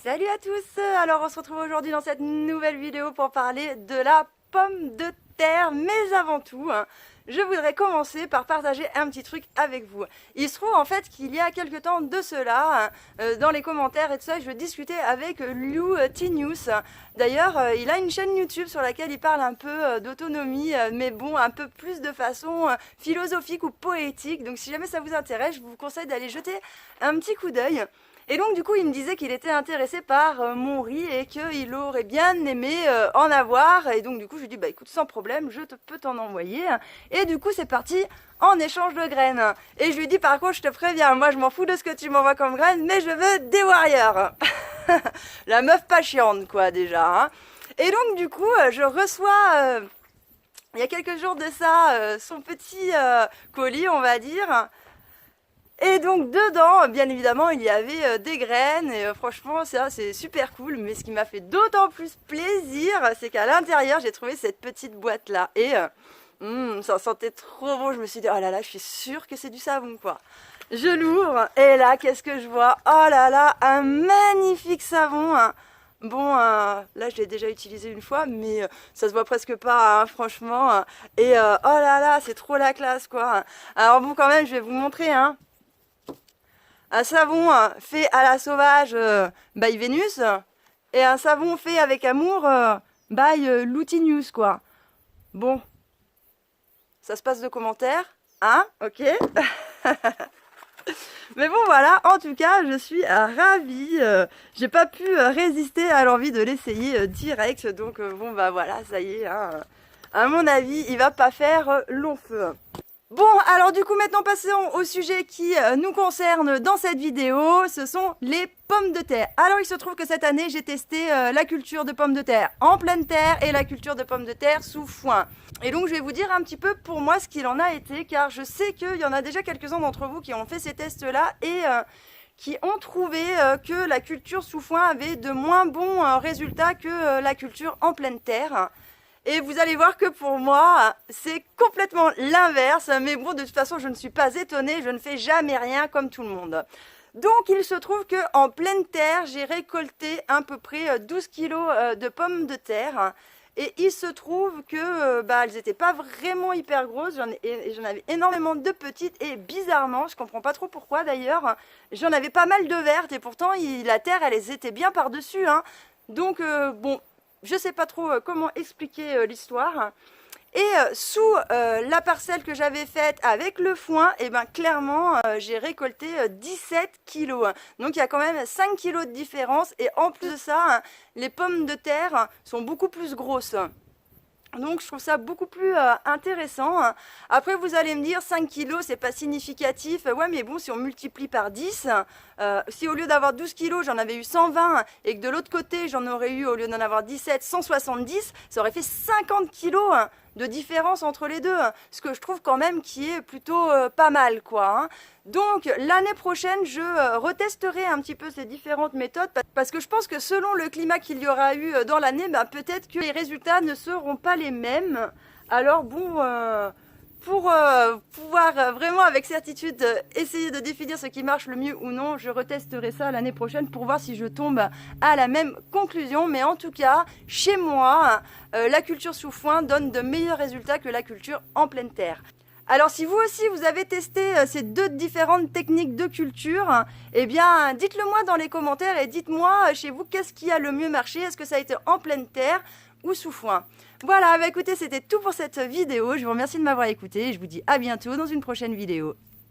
Salut à tous. Alors on se retrouve aujourd'hui dans cette nouvelle vidéo pour parler de la pomme de terre. Mais avant tout, je voudrais commencer par partager un petit truc avec vous. Il se trouve en fait qu'il y a quelques temps de cela, dans les commentaires et tout ça, je discutais avec Lou T-News. D'ailleurs, il a une chaîne YouTube sur laquelle il parle un peu d'autonomie, mais bon, un peu plus de façon philosophique ou poétique. Donc si jamais ça vous intéresse, je vous conseille d'aller jeter un petit coup d'œil. Et donc du coup il me disait qu'il était intéressé par mon riz et qu'il aurait bien aimé en avoir. Et donc du coup je lui dis bah écoute, sans problème, peux t'en envoyer. Et du coup c'est parti en échange de graines. Et je lui dis par contre je te préviens, moi je m'en fous de ce que tu m'envoies comme graines, mais je veux des warriors. La meuf pas chiante quoi déjà. Et donc du coup je reçois il y a quelques jours de ça son petit colis on va dire. Et donc dedans, bien évidemment, il y avait des graines et franchement, ça c'est super cool. Mais ce qui m'a fait d'autant plus plaisir, c'est qu'à l'intérieur, j'ai trouvé cette petite boîte là et ça sentait trop bon. Je me suis dit, oh là là, je suis sûre que c'est du savon quoi. Je l'ouvre et là, qu'est-ce que je vois? Oh là là, un magnifique savon. Bon, là je l'ai déjà utilisé une fois, mais ça se voit presque pas, hein, franchement. Et oh là là, c'est trop la classe quoi. Alors bon, quand même, je vais vous montrer, hein. Un savon fait à la sauvage by Vénus et un savon fait avec amour by Loutinius quoi. Bon, ça se passe de commentaires, hein, ok. Mais bon voilà, en tout cas je suis ravie, j'ai pas pu résister à l'envie de l'essayer direct, donc bon bah voilà, ça y est, hein, à mon avis il va pas faire long feu. Bon, alors du coup maintenant passons au sujet qui nous concerne dans cette vidéo, ce sont les pommes de terre. Alors il se trouve que cette année j'ai testé la culture de pommes de terre en pleine terre et la culture de pommes de terre sous foin. Et donc je vais vous dire un petit peu pour moi ce qu'il en a été, car je sais qu'il y en a déjà quelques-uns d'entre vous qui ont fait ces tests-là et qui ont trouvé que la culture sous foin avait de moins bons résultats que la culture en pleine terre. Et vous allez voir que pour moi, c'est complètement l'inverse. Mais bon, de toute façon, je ne suis pas étonnée. Je ne fais jamais rien comme tout le monde. Donc, il se trouve qu'en pleine terre, j'ai récolté à peu près 12 kilos de pommes de terre. Et il se trouve que elles n'étaient pas vraiment hyper grosses. J'en avais énormément de petites. Et bizarrement, je comprends pas trop pourquoi d'ailleurs, j'en avais pas mal de vertes. Et pourtant, la terre, elle était bien par-dessus. Hein. Donc, bon... Je sais pas trop comment expliquer l'histoire. Et sous la parcelle que j'avais faite avec le foin, et ben clairement j'ai récolté 17 kilos. Donc il y a quand même 5 kilos de différence. Et en plus de ça, les pommes de terre sont beaucoup plus grosses. Donc je trouve ça beaucoup plus intéressant. Après vous allez me dire 5 kilos c'est pas significatif. Ouais mais bon si on multiplie par 10, si au lieu d'avoir 12 kilos j'en avais eu 120 et que de l'autre côté j'en aurais eu au lieu d'en avoir 17, 170, ça aurait fait 50 kilos de différence entre les deux. Ce que je trouve quand même qui est plutôt pas mal quoi. Hein. Donc l'année prochaine je retesterai un petit peu ces différentes méthodes parce que je pense que selon le climat qu'il y aura eu dans l'année, peut-être que les résultats ne seront pas les mêmes. Alors bon, pour pouvoir vraiment avec certitude essayer de définir ce qui marche le mieux ou non, je retesterai ça l'année prochaine pour voir si je tombe à la même conclusion. Mais en tout cas, chez moi, la culture sous foin donne de meilleurs résultats que la culture en pleine terre. Alors si vous aussi vous avez testé ces deux différentes techniques de culture, eh bien dites-le moi dans les commentaires et dites-moi chez vous qu'est-ce qui a le mieux marché, est-ce que ça a été en pleine terre ou sous foin. Voilà, écoutez, c'était tout pour cette vidéo, je vous remercie de m'avoir écouté et je vous dis à bientôt dans une prochaine vidéo.